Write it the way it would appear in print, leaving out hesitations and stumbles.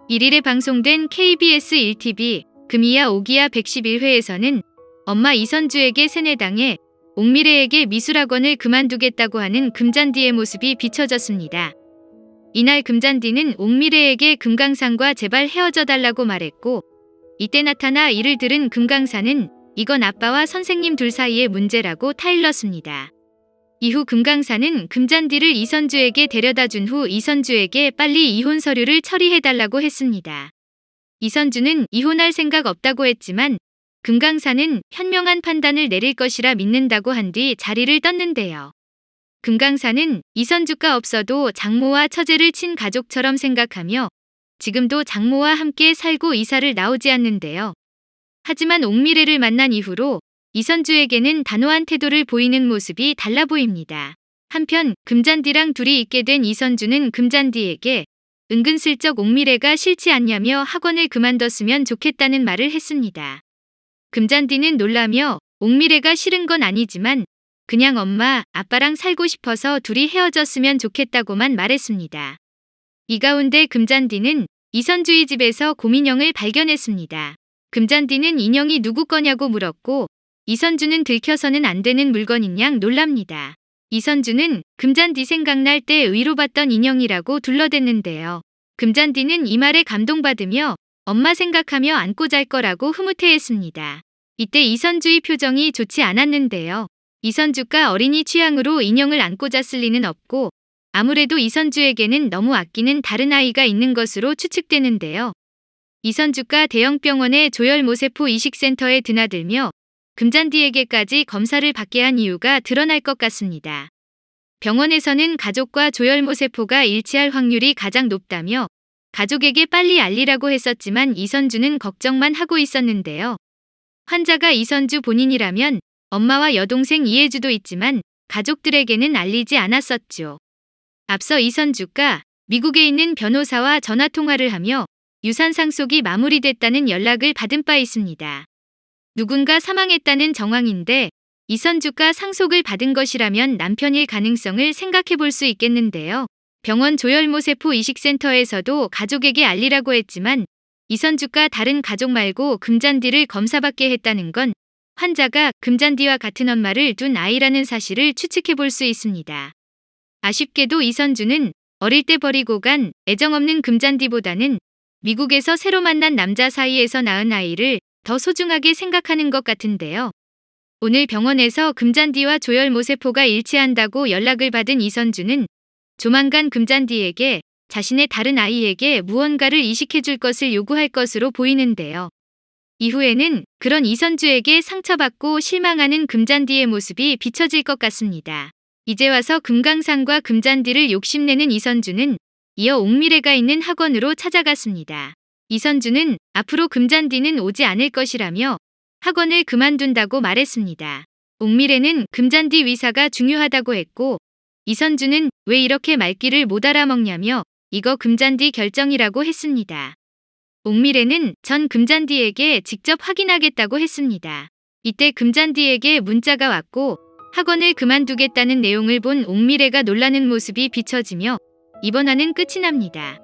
1일에 방송된 KBS 1TV 금이야 오기야 111회에서는 엄마 이선주에게 세뇌당해 옥미래에게 미술학원을 그만두겠다고 하는 금잔디의 모습이 비춰졌습니다. 이날 금잔디는 옥미래에게 금강산과 제발 헤어져 달라고 말했고, 이때 나타나 이를 들은 금강산은 이건 아빠와 선생님 둘 사이의 문제라고 타일렀습니다. 이후 금강산은 금잔디를 이선주에게 데려다 준 후 이선주에게 빨리 이혼 서류를 처리해달라고 했습니다. 이선주는 이혼할 생각 없다고 했지만 금강산은 현명한 판단을 내릴 것이라 믿는다고 한 뒤 자리를 떴는데요. 금강산은 이선주가 없어도 장모와 처제를 친가족처럼 생각하며 지금도 장모와 함께 살고 이사를 나오지 않는데요. 하지만 옥미래를 만난 이후로 이선주에게는 단호한 태도를 보이는 모습이 달라 보입니다. 한편 금잔디랑 둘이 있게 된 이선주는 금잔디에게 은근슬쩍 옥미래가 싫지 않냐며 학원을 그만뒀으면 좋겠다는 말을 했습니다. 금잔디는 놀라며 옥미래가 싫은 건 아니지만 그냥 엄마, 아빠랑 살고 싶어서 둘이 헤어졌으면 좋겠다고만 말했습니다. 이 가운데 금잔디는 이선주의 집에서 곰인형을 발견했습니다. 금잔디는 인형이 누구 거냐고 물었고, 이선주는 들켜서는 안 되는 물건인 양 놀랍니다. 이선주는 금잔디 생각날 때 위로받던 인형이라고 둘러댔는데요. 금잔디는 이 말에 감동받으며 엄마 생각하며 안고 잘 거라고 흐뭇해했습니다. 이때 이선주의 표정이 좋지 않았는데요. 이선주가 어린이 취향으로 인형을 안고 잤을 리는 없고, 아무래도 이선주에게는 너무 아끼는 다른 아이가 있는 것으로 추측되는데요. 이선주가 대형병원의 조혈모세포 이식센터에 드나들며 금잔디에게까지 검사를 받게 한 이유가 드러날 것 같습니다. 병원에서는 가족과 조혈모세포가 일치할 확률이 가장 높다며 가족에게 빨리 알리라고 했었지만 이선주는 걱정만 하고 있었는데요. 환자가 이선주 본인이라면 엄마와 여동생 이혜주도 있지만 가족들에게는 알리지 않았었죠. 앞서 이선주가 미국에 있는 변호사와 전화통화를 하며 유산 상속이 마무리됐다는 연락을 받은 바 있습니다. 누군가 사망했다는 정황인데 이선주가 상속을 받은 것이라면 남편일 가능성을 생각해 볼 수 있겠는데요. 병원 조혈모세포 이식센터에서도 가족에게 알리라고 했지만 이선주가 다른 가족 말고 금잔디를 검사받게 했다는 건 환자가 금잔디와 같은 엄마를 둔 아이라는 사실을 추측해 볼 수 있습니다. 아쉽게도 이선주는 어릴 때 버리고 간 애정 없는 금잔디보다는 미국에서 새로 만난 남자 사이에서 낳은 아이를 더 소중하게 생각하는 것 같은데요. 오늘 병원에서 금잔디와 조혈모세포가 일치한다고 연락을 받은 이선주는 조만간 금잔디에게 자신의 다른 아이에게 무언가를 이식해 줄 것을 요구할 것으로 보이는데요. 이후에는 그런 이선주에게 상처받고 실망하는 금잔디의 모습이 비춰질 것 같습니다. 이제 와서 금강산과 금잔디를 욕심내는 이선주는 이어 옥미래가 있는 학원으로 찾아갔습니다. 이선주는 앞으로 금잔디는 오지 않을 것이라며 학원을 그만둔다고 말했습니다. 옥미래는 금잔디 위사가 중요하다고 했고, 이선주는 왜 이렇게 말귀를 못 알아먹냐며 이거 금잔디 결정이라고 했습니다. 옥미래는 전 금잔디에게 직접 확인하겠다고 했습니다. 이때 금잔디에게 문자가 왔고 학원을 그만두겠다는 내용을 본 옥미래가 놀라는 모습이 비춰지며 이번 화는 끝이 납니다.